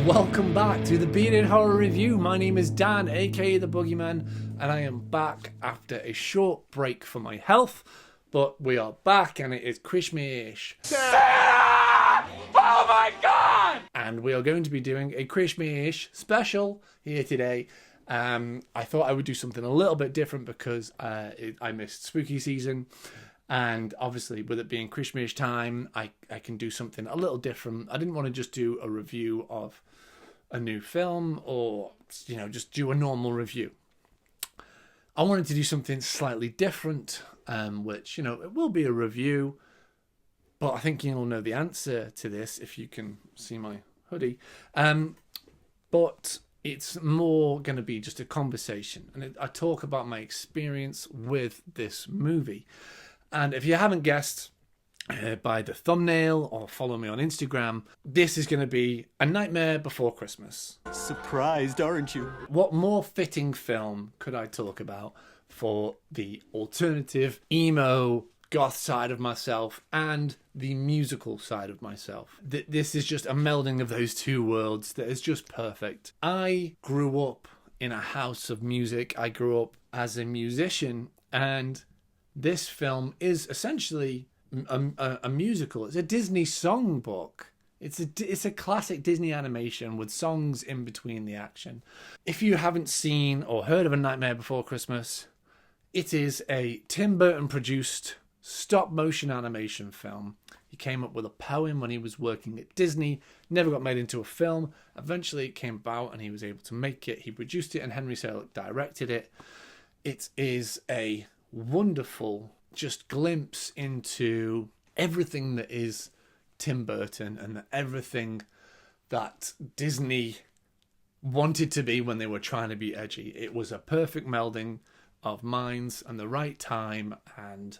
Welcome back to the Bearded Horror Review. My name is Dan, aka the Boogey Man, and I am back after a short break for my health. But we are back, and it is Christmas. Santa! Oh my God! And we are going to be doing a Christmas special here today. I thought I would do something a little bit different because I missed spooky season. And obviously, with it being Christmas time, I can do something a little different. I didn't want to just do a review of a new film or, just do a normal review. I wanted to do something slightly different, which, it will be a review. But I think you'll know the answer to this if you can see my hoodie. But it's more going to be just a conversation. And I talk about my experience with this movie. And if you haven't guessed by the thumbnail or follow me on Instagram, this is going to be A Nightmare Before Christmas. Surprised, aren't you? What more fitting film could I talk about for the alternative, emo, goth side of myself and the musical side of myself? This is just a melding of those two worlds that is just perfect. I grew up in a house of music. I grew up as a musician, and this film is essentially a musical. It's a Disney songbook. It's a classic Disney animation with songs in between the action. If you haven't seen or heard of A Nightmare Before Christmas, it is a Tim Burton produced stop motion animation film. He came up with a poem when he was working at Disney, never got made into a film. Eventually it came about and he was able to make it. He produced it and Henry Selick directed it. It is a wonderful just glimpse into everything that is Tim Burton and everything that Disney wanted to be when they were trying to be edgy. It was a perfect melding of minds and the right time, and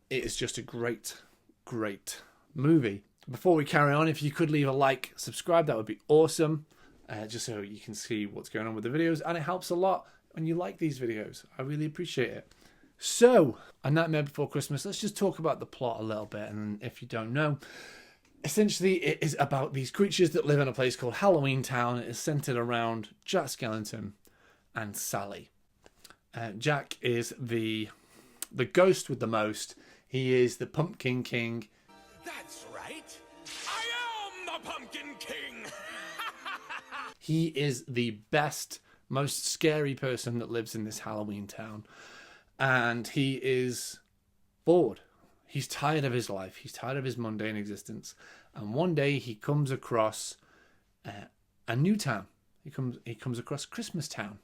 it is just a great movie. Before we carry on, if you could leave a like, subscribe, that would be awesome, just so you can see what's going on with the videos, and it helps a lot when you like these videos. I really appreciate it. So, A Nightmare Before Christmas, let's just talk about the plot a little bit. And if you don't know, essentially it is about these creatures that live in a place called Halloween Town. It is centered around Jack Skellington and Sally. Jack is the ghost with the most. He is the Pumpkin King. That's right. I am the Pumpkin King. He is the best, most scary person that lives in this Halloween town. And he is bored. He's tired of his life. He's tired of his mundane existence. And one day he comes across a new town. He comes across Christmas Town.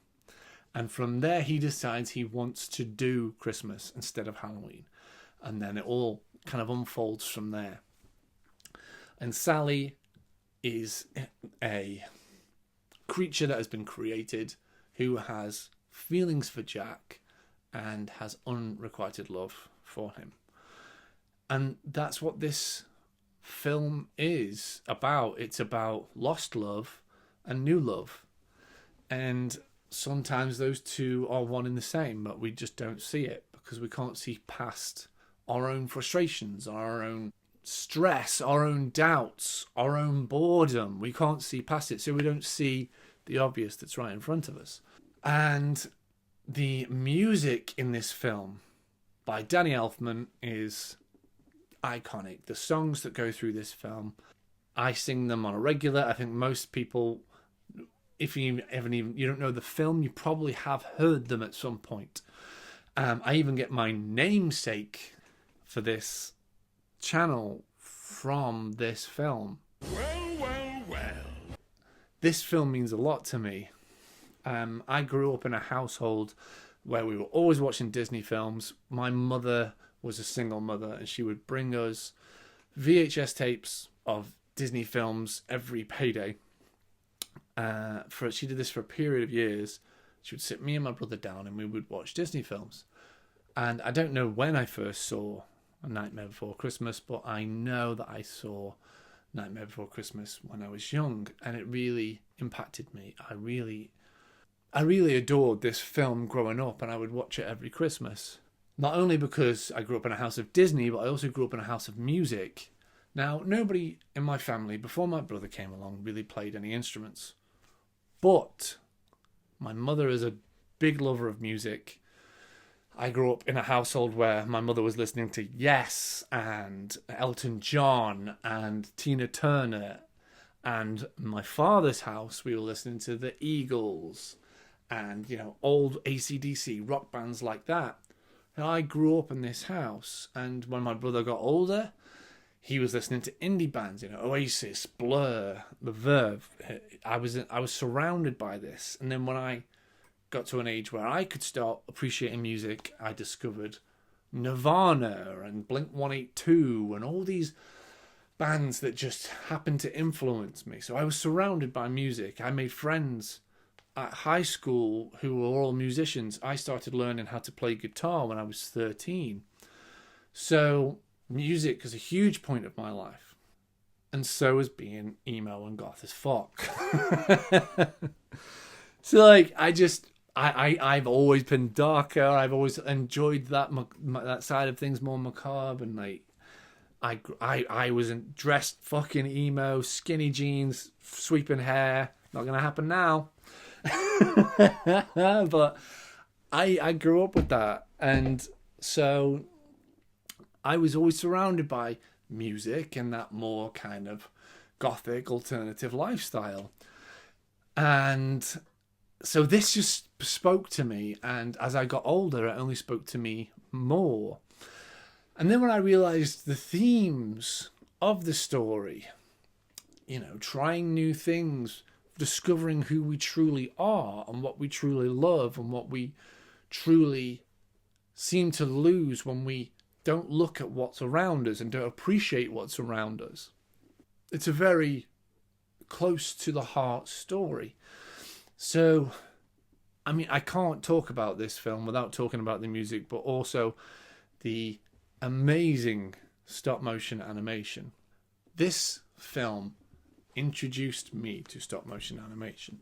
And from there he decides he wants to do Christmas instead of Halloween. And then it all kind of unfolds from there. And Sally is a creature that has been created who has feelings for Jack and has unrequited love for him. And that's what this film is about. It's about lost love and new love. And sometimes those two are one and the same, but we just don't see it because we can't see past our own frustrations, our own stress, our own doubts, our own boredom. We can't see past it, so we don't see the obvious that's right in front of us. And the music in this film by Danny Elfman is iconic. The songs that go through this film, I sing them on a regular. I think most people, if you don't know the film, you probably have heard them at some point. I even get my namesake for this channel from this film. Well. This film means a lot to me. I grew up in a household where we were always watching Disney films. My mother was a single mother, and she would bring us VHS tapes of Disney films every payday. She did this for a period of years. She would sit me and my brother down, and we would watch Disney films. And I don't know when I first saw A Nightmare Before Christmas, but I know that I saw Nightmare Before Christmas when I was young, and it really impacted me. I really adored this film growing up, and I would watch it every Christmas. Not only because I grew up in a house of Disney, but I also grew up in a house of music. Now, nobody in my family, before my brother came along, really played any instruments. But my mother is a big lover of music. I grew up in a household where my mother was listening to Yes and Elton John and Tina Turner. And my father's house, we were listening to the Eagles and, old AC/DC rock bands like that. And I grew up in this house. And when my brother got older, he was listening to indie bands, Oasis, Blur, The Verve. I was surrounded by this. And then when I got to an age where I could start appreciating music, I discovered Nirvana and Blink-182 and all these bands that just happened to influence me. So I was surrounded by music. I made friends at high school who were all musicians. I started learning how to play guitar when I was 13. So music is a huge point of my life. And so is being emo and goth as fuck. So I've always been darker. I've always enjoyed that side of things, more macabre, and I was dressed fucking emo, skinny jeans, sweeping hair. Not gonna happen now. But I grew up with that, and so I was always surrounded by music and that more kind of gothic alternative lifestyle. And so this just spoke to me, and as I got older, it only spoke to me more. And then when I realized the themes of the story, trying new things, discovering who we truly are and what we truly love and what we truly seem to lose when we don't look at what's around us and don't appreciate what's around us. It's a very close to the heart story. So, I can't talk about this film without talking about the music, but also the amazing stop motion animation. This film introduced me to stop motion animation.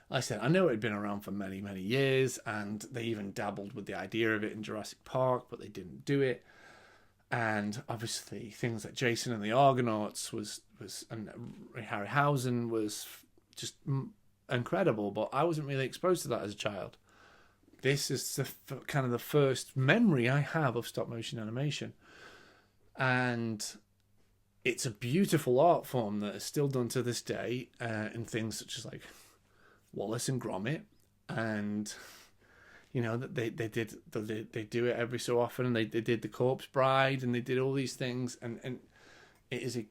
Like I said, I know it had been around for many, many years, and they even dabbled with the idea of it in Jurassic Park, but they didn't do it. And obviously things like Jason and the Argonauts and Harryhausen was just incredible, but I wasn't really exposed to that as a child. This is kind of the first memory I have of stop motion animation, and it's a beautiful art form that is still done to this day in things such as like Wallace and Gromit, and that they do it every so often, and they did The Corpse Bride, and they did all these things, and it is a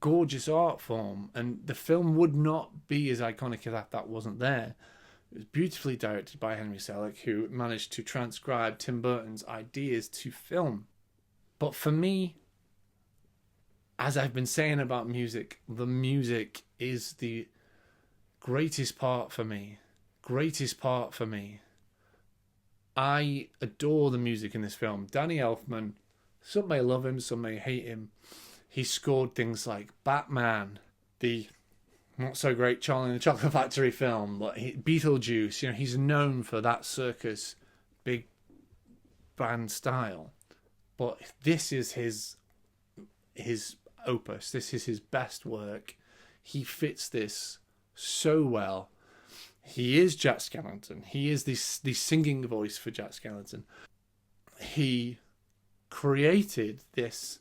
gorgeous art form, and the film would not be as iconic if that wasn't there. It was beautifully directed by Henry Selick, who managed to transcribe Tim Burton's ideas to film. But for me, as I've been saying about music, the music is the greatest part for me. I adore the music in this film. Danny Elfman, some may love him, some may hate him. He scored things like Batman, the not so great Charlie and the Chocolate Factory film, but Beetlejuice. He's known for that circus big band style. But this is his opus. This is his best work. He fits this so well. He is Jack Skellington. He is the singing voice for Jack Skellington. He created this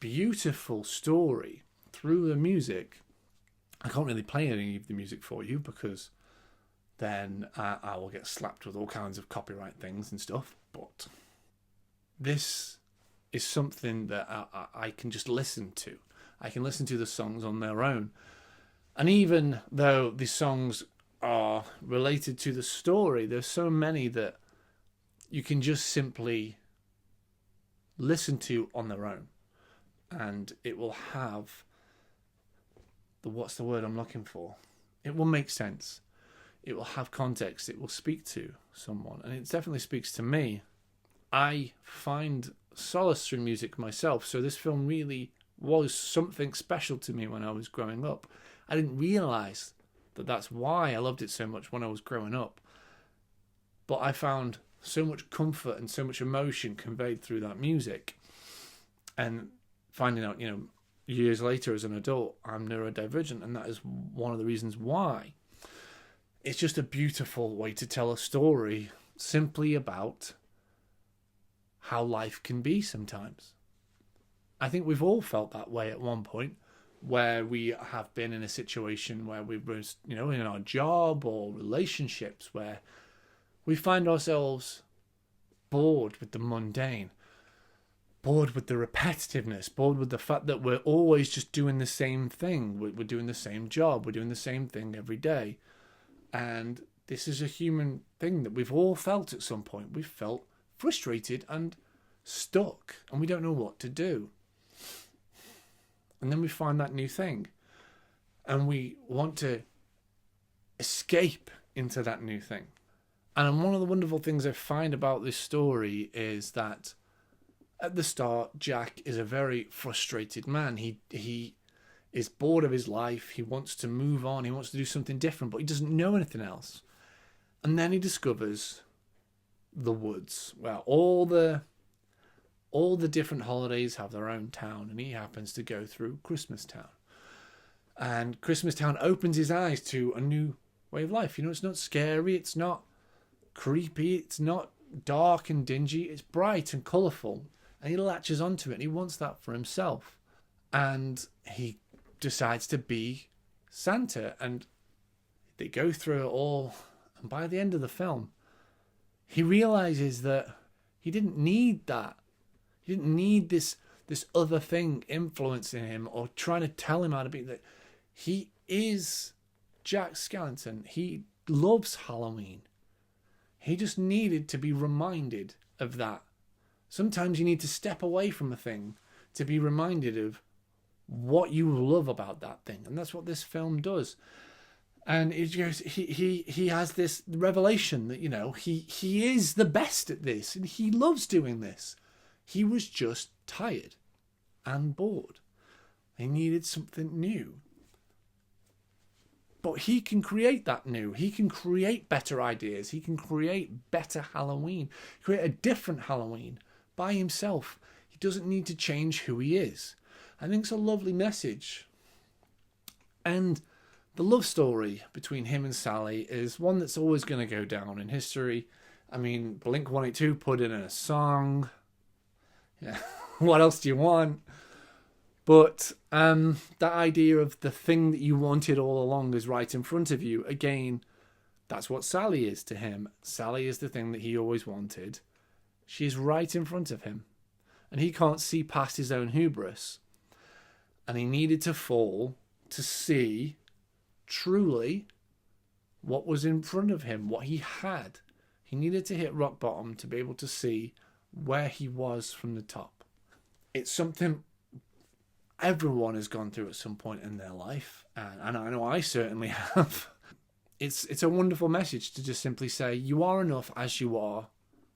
beautiful story through the music. I can't really play any of the music for you because then I will get slapped with all kinds of copyright things and stuff. But this is something that I can just listen to. I can listen to the songs on their own. And even though the songs are related to the story, there's so many that you can just simply listen to on their own. And it will have what's the word I'm looking for? It will make sense. It will have context. It will speak to someone. And it definitely speaks to me. I find solace through music myself. So this film really was something special to me when I was growing up. I didn't realise that that's why I loved it so much when I was growing up. But I found so much comfort and so much emotion conveyed through that music. And finding out, years later as an adult, I'm neurodivergent, and that is one of the reasons why. It's just a beautiful way to tell a story simply about how life can be sometimes. I think we've all felt that way at one point, where we have been in a situation where we were, in our job or relationships, where we find ourselves bored with the mundane, bored with the repetitiveness, bored with the fact that we're always just doing the same thing. We're doing the same job. We're doing the same thing every day. And this is a human thing that we've all felt at some point. We've felt frustrated and stuck, and we don't know what to do. And then we find that new thing, and we want to escape into that new thing. And one of the wonderful things I find about this story is that at the start, Jack is a very frustrated man. He is bored of his life. He wants to move on. He wants to do something different, but he doesn't know anything else. And then he discovers the woods, where all the different holidays have their own town, and he happens to go through Christmas Town. And Christmas Town opens his eyes to a new way of life. It's not scary, it's not creepy, it's not dark and dingy, it's bright and colourful. And he latches onto it, and he wants that for himself. And he decides to be Santa, and they go through it all. And by the end of the film, he realizes that he didn't need that. He didn't need this other thing influencing him or trying to tell him how to be. That he is Jack Skellington. He loves Halloween. He just needed to be reminded of that. Sometimes you need to step away from a thing to be reminded of what you love about that thing. And that's what this film does. And it goes, he has this revelation that, he is the best at this, and he loves doing this. He was just tired and bored. He needed something new. But he can create that new. He can create better ideas. He can create better Halloween. Create a different Halloween by himself. He doesn't need to change who he is. I think it's a lovely message. And the love story between him and Sally is one that's always going to go down in history. I mean, Blink-182 put it in a song. Yeah. What else do you want? But that idea of the thing that you wanted all along is right in front of you. Again, that's what Sally is to him. Sally is the thing that he always wanted. She's right in front of him. And he can't see past his own hubris. And he needed to fall to see truly what was in front of him, what he had. He needed to hit rock bottom to be able to see where he was from the top. It's something everyone has gone through at some point in their life, and I know I certainly have. It's a wonderful message to just simply say, you are enough as you are.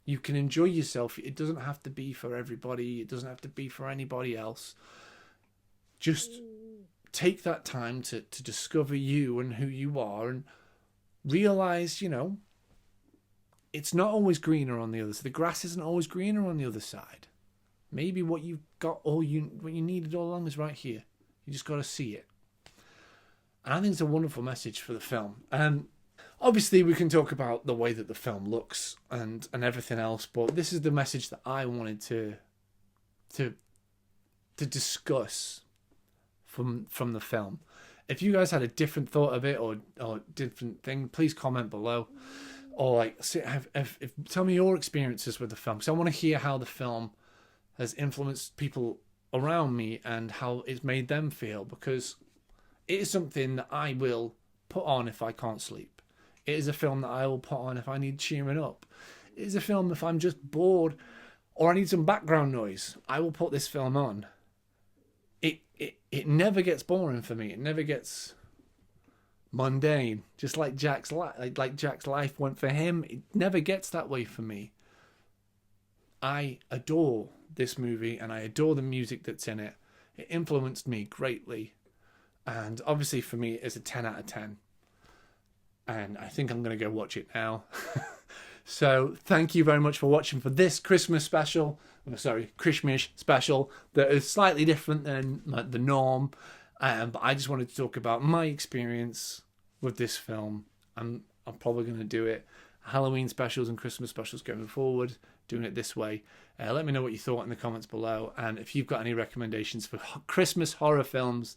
You can enjoy yourself. It doesn't have to be for everybody. It doesn't have to be for anybody else. Just take that time to discover you and who you are, and realize, it's not always greener on the other side. The grass isn't always greener on the other side. Maybe what you've got, what you needed all along is right here. You just got to see it. And I think it's a wonderful message for the film. And obviously we can talk about the way that the film looks and everything else, but this is the message that I wanted to discuss from the film. If you guys had a different thought of it or different thing, please comment below. Or tell me your experiences with the film, because I want to hear how the film has influenced people around me and how it's made them feel, because it is something that I will put on if I can't sleep. It is a film that I will put on if I need cheering up. It is a film if I'm just bored or I need some background noise. I will put this film on. It never gets boring for me. It never gets mundane, just like Jack's life went for him. It never gets that way for me. I adore this movie and I adore the music that's in it. It influenced me greatly, and obviously for me it's a 10 out of 10, and I think I'm going to go watch it now. So thank you very much for watching for this Christmas special. Christmas special that is slightly different than like the norm. But I just wanted to talk about my experience with this film. I'm probably going to do it Halloween specials and Christmas specials going forward, doing it this way. Let me know what you thought in the comments below, and if you've got any recommendations for Christmas horror films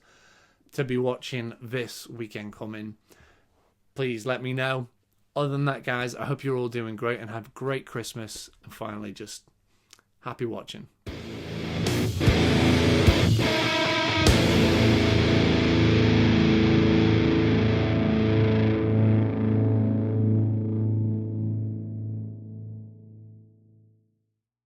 to be watching this weekend coming, please let me know. Other than that, guys, I hope you're all doing great and have a great Christmas, and finally just happy watching.